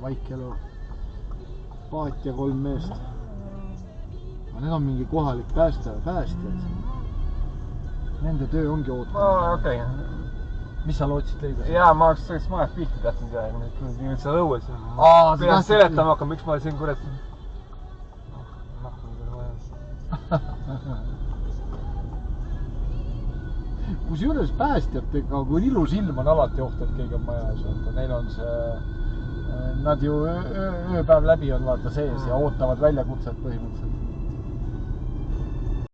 Vaikelu paat ja 3 meest. Aga need on mingi kohalik päästjad. Nende töö ongi ootamine. Okei. Mis sa lootsid leida? Jaa, ma oleks sellest majast pihti tahtnud ja nüüd sa õues. Pean seletama hakka, miks ma siin kurat. Kusjuures päästjatega, kui ilus ilm on alati oht, et keegi on majas. Neil on see, nad ju ööpäev läbi on vaata sees ja ootavad väljakutset põhimõtteliselt.